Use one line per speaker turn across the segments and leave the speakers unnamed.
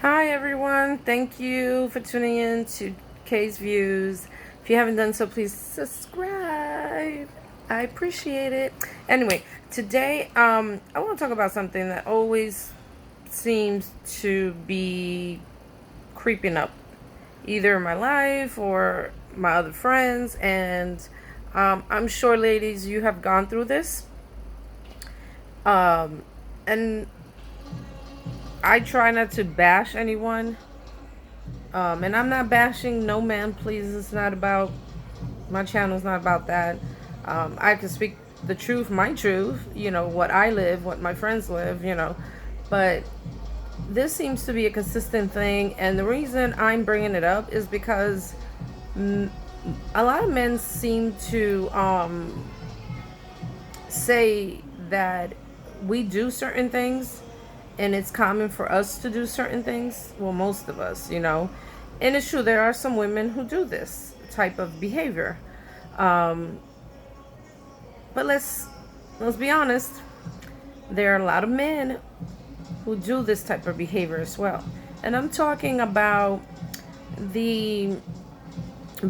Hi everyone, thank you for tuning in to Kay's Views. If you haven't done so, please subscribe. I appreciate it. Anyway, today I want to talk about something that always seems to be creeping up, either in my life or my other friends, and I'm sure, ladies, you have gone through this. And I try not to bash anyone. And I'm not bashing no man, please. It's not about, my channel's not about that. I can speak the truth, my truth, what I live, what my friends live, But this seems to be a consistent thing. And the reason I'm bringing it up is because a lot of men seem to say that we do certain things and it's common for us to do certain things. Well, most of us, and it's true, there are some women who do this type of behavior. um, but let's be honest, there are a lot of men who do this type of behavior as well. And I'm talking about the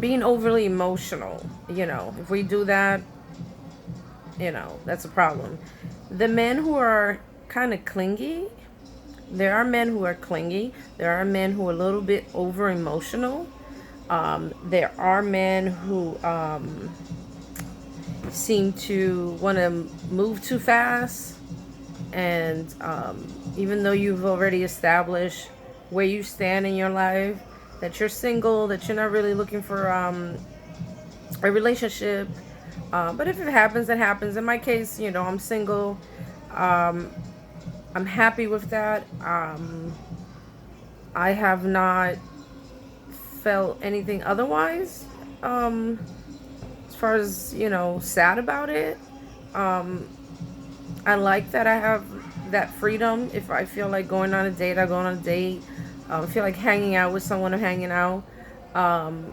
being overly emotional. If we do that, that's a problem. The men who are kind of clingy, there are men who are clingy. There are men who are a little bit over emotional. There are men who seem to want to move too fast. And even though you've already established where you stand in your life, that you're single, that you're not really looking for a relationship. But if it happens, it happens. In my case, I'm single. I'm happy with that. I have not felt anything otherwise. As far as, sad about it. I like that I have that freedom. If I feel like going on a date, I go on a date. I feel like hanging out with someone, I'm hanging out. But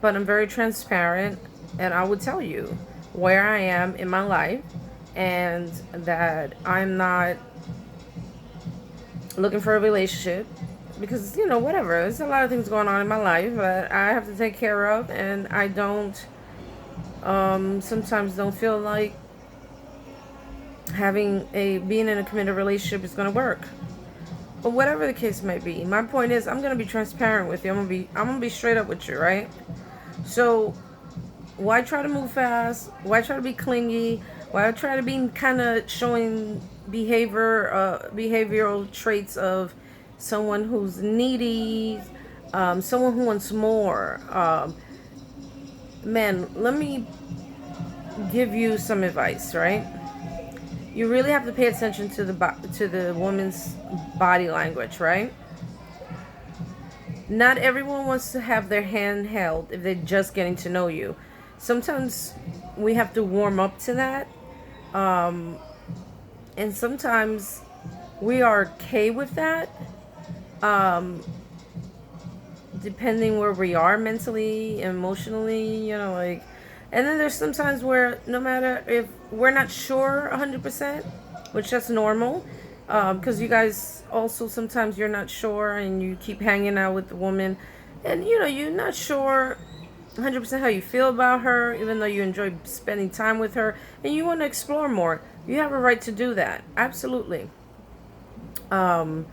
I'm very transparent, and I would tell you where I am in my life, and that I'm not looking for a relationship because, whatever. There's a lot of things going on in my life that I have to take care of, and I don't, sometimes don't feel like being in a committed relationship is going to work. But whatever the case may be, my point is, I'm going to be transparent with you. I'm going to be straight up with you, right? So why try to move fast? Why try to be clingy? Why try to be kind of showing behavioral traits of someone who's needy, someone who wants more? Man, let me give you some advice, right? You really have to pay attention to the woman's body language, right? Not everyone wants to have their hand held if they're just getting to know you. Sometimes we have to warm up to that. And sometimes we are okay with that. Depending where we are mentally, emotionally, and then there's sometimes where no matter if we're not sure 100%, which that's normal, because you guys also sometimes you're not sure and you keep hanging out with the woman, and you're not sure 100% how you feel about her, even though you enjoy spending time with her and you want to explore more. You have a right to do that, absolutely. But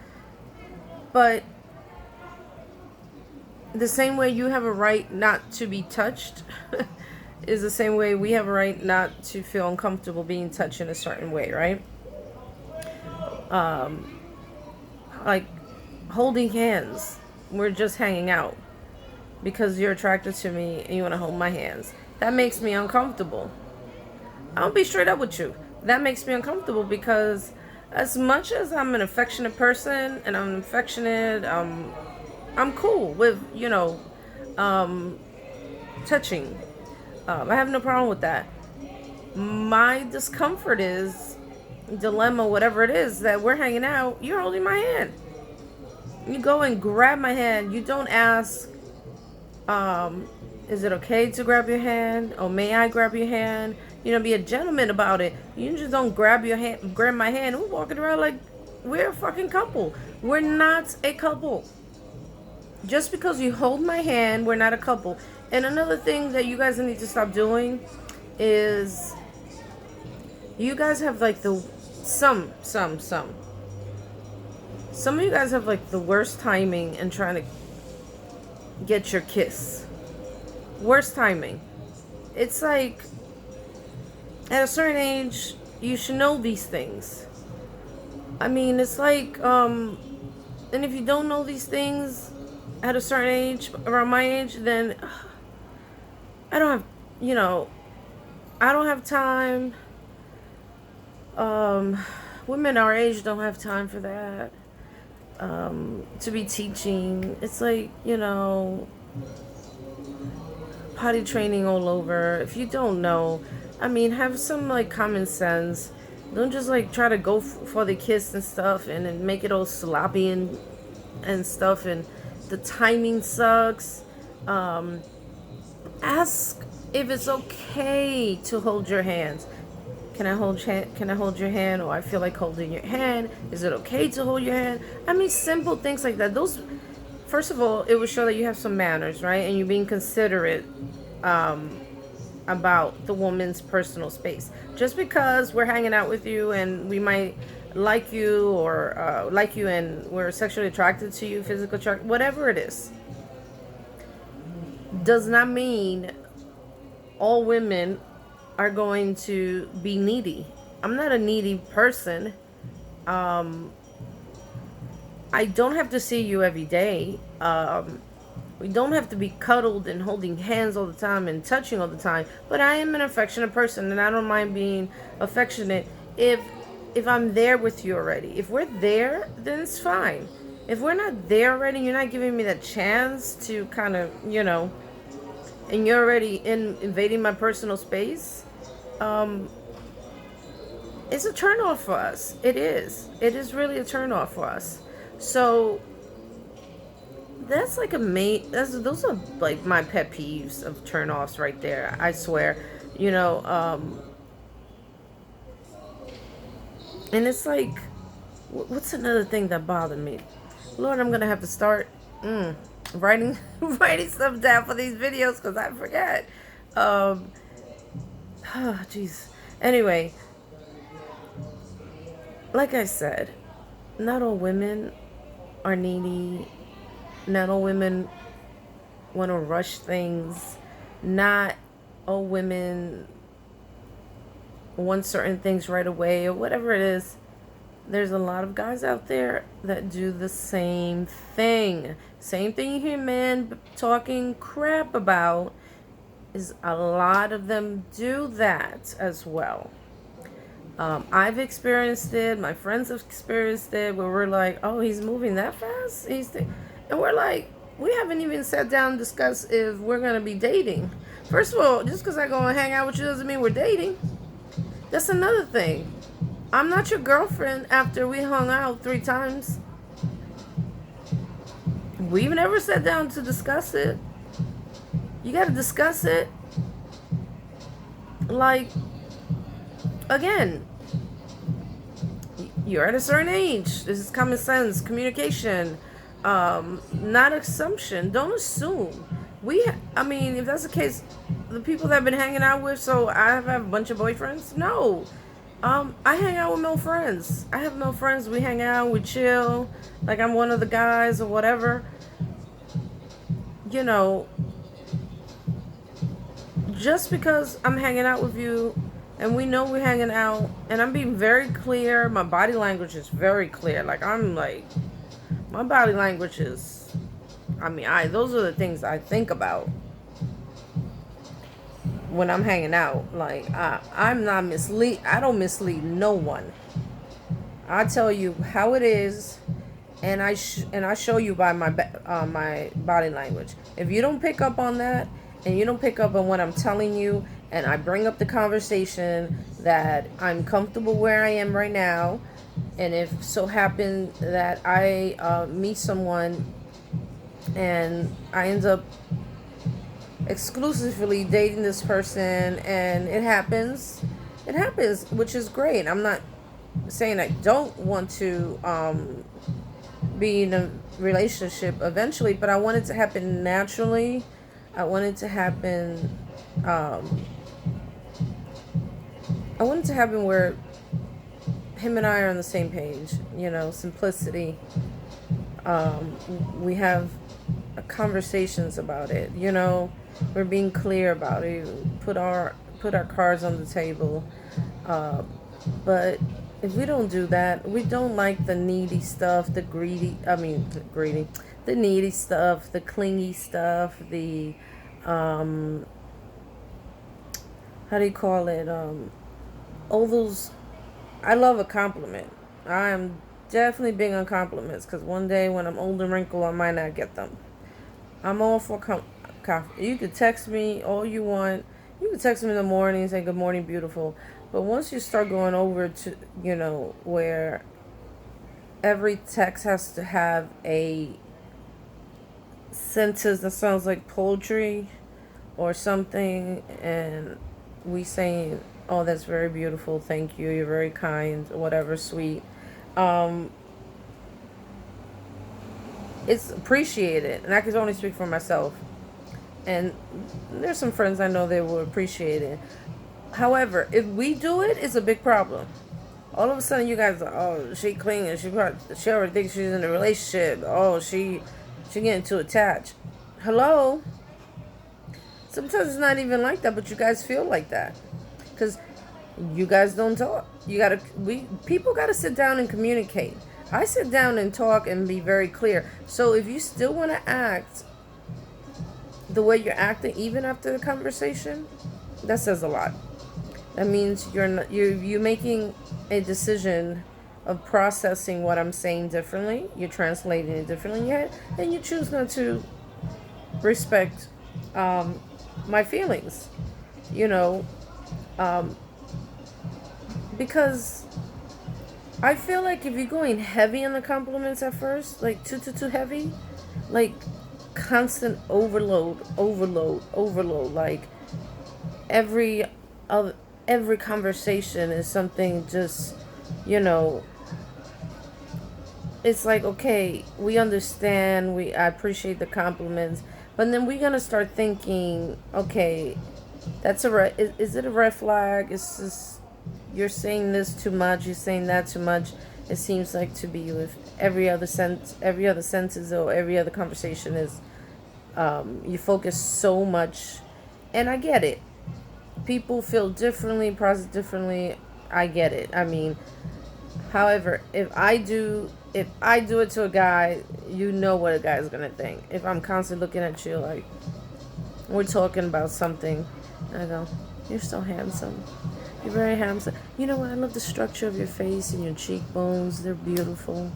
the same way you have a right not to be touched is the same way we have a right not to feel uncomfortable being touched in a certain way, right? Like holding hands. We're just hanging out because you're attracted to me and you want to hold my hands. That makes me uncomfortable. I'll be straight up with you. That makes me uncomfortable because as much as I'm an affectionate person and I'm affectionate, I'm cool with, touching. I have no problem with that. My discomfort is, dilemma, whatever it is, that we're hanging out, you're holding my hand. You go and grab my hand. You don't ask, is it okay to grab your hand? Or may I grab your hand? Be a gentleman about it. You just don't grab my hand. We're walking around like we're a fucking couple. We're not a couple. Just because you hold my hand, we're not a couple. And another thing that you guys need to stop doing is you guys have like the some of you guys have like the worst timing in trying to get your kiss. Worst timing. It's like at a certain age you should know these things. I mean, it's like and if you don't know these things at a certain age, around my age, then I don't have, I don't have time. Women our age don't have time for that. To be teaching, it's like, potty training all over. If you don't know, I mean, have some like common sense. Don't just like try to go for the kiss and stuff and then make it all sloppy and stuff, and the timing sucks. Ask if it's okay to hold your hands. Can I hold your hand? Or I feel like holding your hand. Is it okay to hold your hand? I mean, simple things like that. Those, first of all, it would show that you have some manners, right? And you're being considerate about the woman's personal space. Just because we're hanging out with you and we might like you, or like you and we're sexually attracted to you, physical attract, whatever it is, does not mean all women are going to be needy. I'm not a needy person. I don't have to see you every day. We don't have to be cuddled and holding hands all the time and touching all the time. But I am an affectionate person, and I don't mind being affectionate if I'm there with you already. If we're there, then it's fine. If we're not there already, you're not giving me that chance to kind of, and you're already invading my personal space, it's a turnoff for us. It is. It is really a turnoff for us. So that's like those are like my pet peeves of turnoffs right there. I swear, and it's like, what's another thing that bothered me? Lord, I'm gonna have to start writing stuff down for these videos because I forget. Jeez. Anyway, like I said, not all women are needy. Not all women want to rush things. Not all women want certain things right away, or whatever it is. There's a lot of guys out there that do the same thing. Same thing you hear men talking crap about, is a lot of them do that as well. I've experienced it. My friends have experienced it, where we're like, oh, he's moving that fast? And we're like, we haven't even sat down and discussed if we're going to be dating. First of all, just because I go and hang out with you doesn't mean we're dating. That's another thing. I'm not your girlfriend after we hung out 3 times. We've never sat down to discuss it. You got to discuss it. Like, again, you're at a certain age. This is common sense, communication, not assumption. Don't assume. If that's the case, the people that I've been hanging out with, so I have a bunch of boyfriends? No. I hang out with no friends. I have no friends. We hang out, we chill, like I'm one of the guys or whatever. Just because I'm hanging out with you and we know we're hanging out, and I'm being very clear, my body language is very clear. Like, my body language is, those are the things I think about when I'm hanging out. Like, I'm not I don't mislead no one. I tell you how it is, and I show you by my body language. If you don't pick up on that, and you don't pick up on what I'm telling you, and I bring up the conversation that I'm comfortable where I am right now, and if so happen that I meet someone and I end up exclusively dating this person, and it happens, which is great. I'm not saying I don't want to be in a relationship eventually, but I want it to happen naturally. I want it to happen. Um, I want it to happen where him and I are on the same page. You know, simplicity. We have conversations about it. You know, we're being clear about it. Put our cards on the table. Uh, but if we don't do that, we don't like the needy stuff, the greedy. I mean, greedy, the needy stuff, the clingy stuff, the um, how do you call it? All those. I love a compliment. I am definitely big on compliments because one day when I'm old and wrinkled, I might not get them. I'm all for you could text me all you want. You can text me in the morning and say good morning, beautiful. But once you start going over to, where every text has to have a sentence that sounds like poetry or something, and we saying, oh, that's very beautiful, thank you, you're very kind, whatever, sweet. Um, it's appreciated, and I can only speak for myself. And there's some friends I know that will appreciate it. However, if we do it, it's a big problem. All of a sudden, you guys are, oh, she clinging. She already thinks she's in a relationship. Oh, she getting too attached. Hello? Sometimes it's not even like that, but you guys feel like that. Because you guys don't talk. People gotta sit down and communicate. I sit down and talk and be very clear. So if you still want to act the way you're acting, even after the conversation, that says a lot. That means you're making a decision of processing what I'm saying differently. You're translating it differently in your head, and you choose not to respect my feelings. You know, because I feel like if you're going heavy on the compliments at first, like too heavy, like constant overload, like every conversation is something, just, it's like, okay, we understand, I appreciate the compliments, but then we're gonna start thinking, okay, that's is it a red flag? It's just, you're saying this too much, you're saying that too much. It seems like to be with every other sentence or every other conversation is, you focus so much, and I get it. People feel differently, process differently. I get it. I mean, however, if I do it to a guy, you know what a guy's gonna think. If I'm constantly looking at you like we're talking about something, and I go, "You're so handsome. You're very handsome. You know what? I love the structure of your face and your cheekbones. They're beautiful."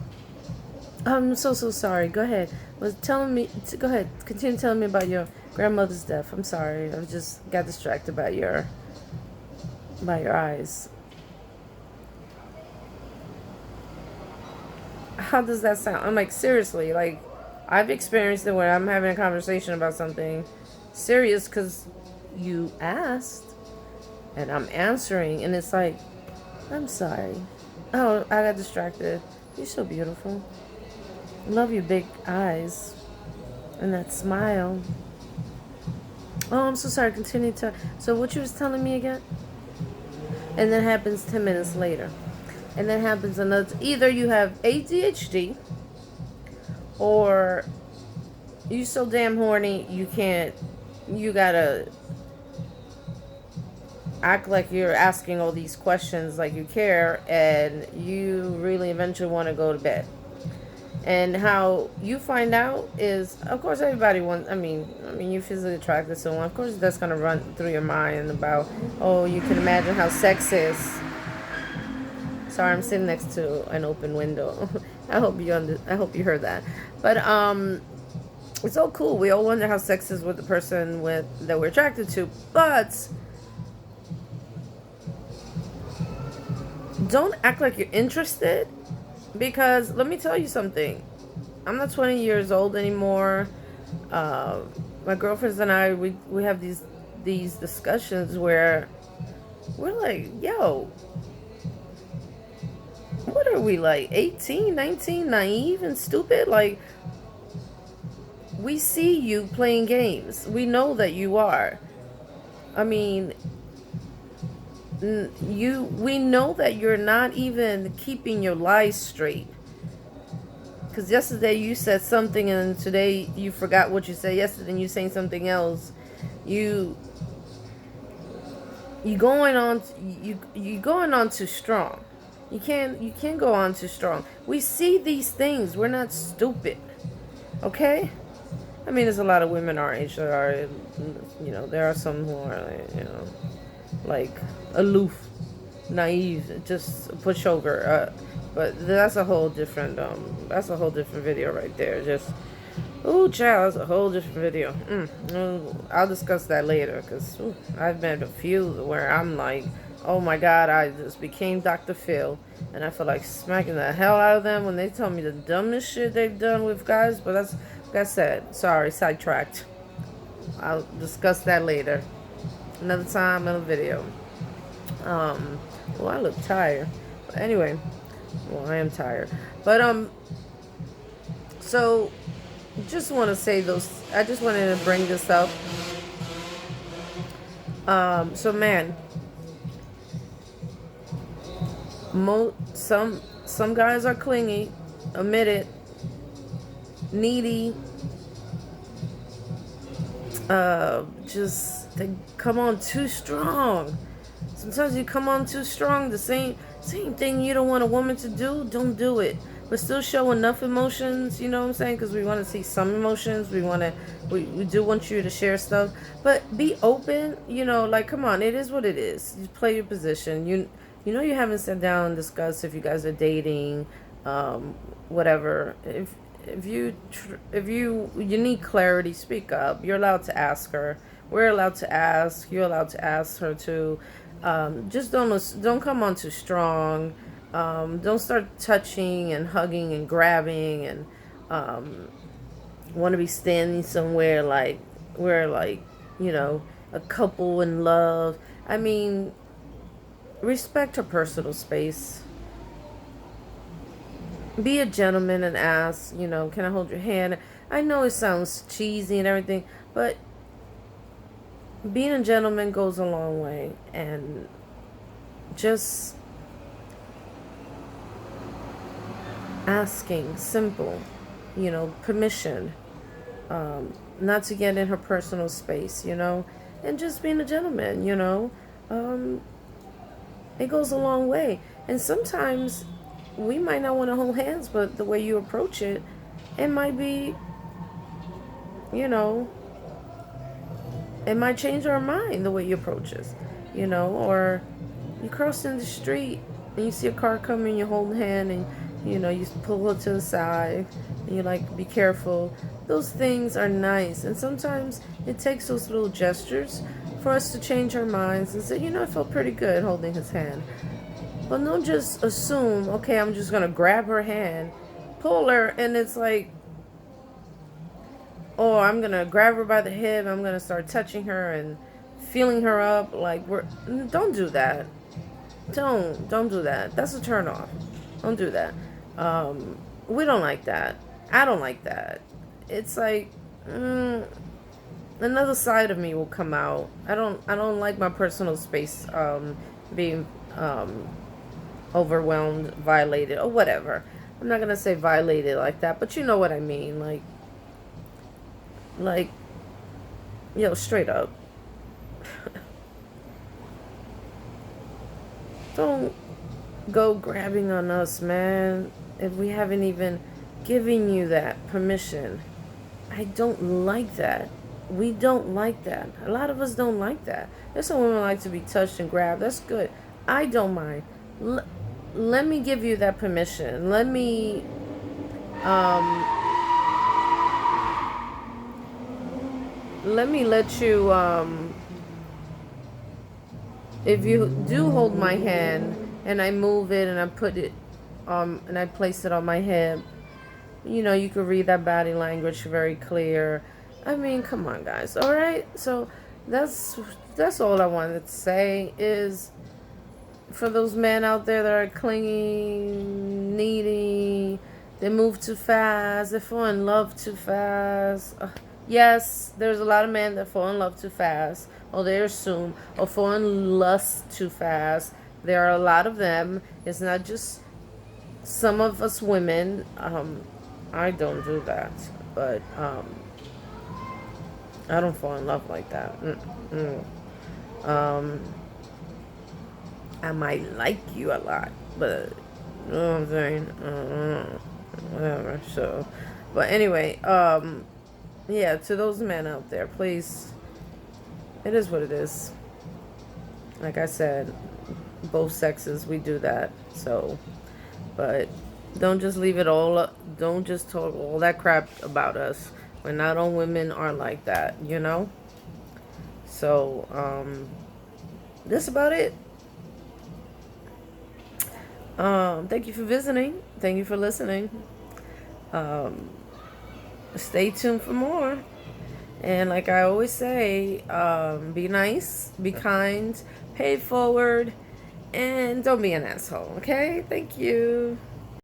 I'm so sorry. Go ahead. Go ahead. Continue telling me about your grandmother's death. I'm sorry. I just got distracted by your eyes. How does that sound? I'm like, seriously, like, I've experienced it where I'm having a conversation about something serious because you asked and I'm answering, and it's like, I'm sorry. Oh, I got distracted. You're so beautiful. Love your big eyes and that smile. Oh, I'm so sorry. Continue to. So what you was telling me again? And then happens 10 minutes later. And then happens another. Either you have ADHD or you so damn horny you can't. You gotta act like you're asking all these questions like you care, and you really eventually want to go to bed. And how you find out is, of course, everybody wants. I mean, you're physically attracted to someone. Of course, that's gonna run through your mind about, oh, you can imagine how sex is. Sorry, I'm sitting next to an open window. I hope you heard that. But it's all cool. We all wonder how sex is with the person that we're attracted to. But don't act like you're interested. Because let me tell you something. I'm not 20 years old anymore. My girlfriends and I, we have these discussions where we're like, yo, what are we, like 18, 19, naive and stupid? Like, we see you playing games. We know that you are. I mean, we know that you're not even keeping your lies straight. Because yesterday you said something and today you forgot what you said yesterday and you're saying something else. You going on too strong. You can't go on too strong. We see these things. We're not stupid. Okay? I mean, there's a lot of women our age that are, there are some who are, like aloof, naive, just a pushover. But that's a whole different video right there. Just, oh, child, that's a whole different video. I'll discuss that later because I've been a few where I'm like, oh my God, I just became Dr. Phil, and I feel like smacking the hell out of them when they tell me the dumbest shit they've done with guys. But that's, like I said, sorry, sidetracked. I'll discuss that later. Another time, another video. Well, I look tired. But anyway, well, I am tired. But, so, just want to say I just wanted to bring this up. So man, some guys are clingy, admit it, needy, they come on too strong. Sometimes you come on too strong. The same thing you don't want a woman to do, don't do it. But still show enough emotions, you know what I'm saying? Because we want to see some emotions. We do want you to share stuff. But be open, like, come on, it is what it is. You play your position. You haven't sat down and discussed if you guys are dating, whatever. If you need clarity, speak up. You're allowed to ask her. We're allowed to ask. You're allowed to ask her too. Just don't come on too strong. Don't start touching and hugging and grabbing and want to be standing somewhere like we're like, a couple in love. I mean, respect her personal space. Be a gentleman and ask, can I hold your hand? I know it sounds cheesy and everything, but being a gentleman goes a long way. And just asking, simple, permission, not to get in her personal space, and just being a gentleman, it goes a long way. And sometimes we might not want to hold hands, but the way you approach it, it might be, it might change our mind the way you approach us, or you cross in the street and you see a car coming, you hold the hand and you pull it to the side and you're like, be careful. Those things are nice. And sometimes it takes those little gestures for us to change our minds and say, I felt pretty good holding his hand. But don't just assume, okay, I'm just going to grab her hand, pull her, and it's like, oh, I'm going to grab her by the hip, I'm going to start touching her and feeling her up. Like, don't do that. Don't do that. That's a turn off. Don't do that. We don't like that. I don't like that. It's like, another side of me will come out. I don't like my personal space being overwhelmed, violated, or whatever. I'm not gonna say violated like that, but you know what I mean. Like, straight up. Don't go grabbing on us, man, if we haven't even given you that permission. I don't like that. We don't like that. A lot of us don't like that. There's some women like to be touched and grabbed. That's good. I don't mind. Let me give you that permission. Let me let you, if you do hold my hand and I move it and I put it and I place it on my hip, you can read that body language very clear. I mean, come on, guys. All right. So that's all I wanted to say is, for those men out there that are clinging, needy, they move too fast, they fall in love too fast. Yes, there's a lot of men that fall in love too fast, or they assume, or fall in lust too fast. There are a lot of them. It's not just some of us women. I don't do that, but I don't fall in love like that. Um, I might like you a lot, but you know what I'm saying? Whatever. So, but anyway, yeah, to those men out there, please, it is what it is. Like I said, both sexes, we do that. So, but don't just leave it all up. Don't just talk all that crap about us when not all women are like that, you know? So, that's about it. Thank you for visiting. Thank you for listening. Um, Stay tuned for more. And like I always say, be nice, be kind, pay it forward, and don't be an asshole, okay? Thank you.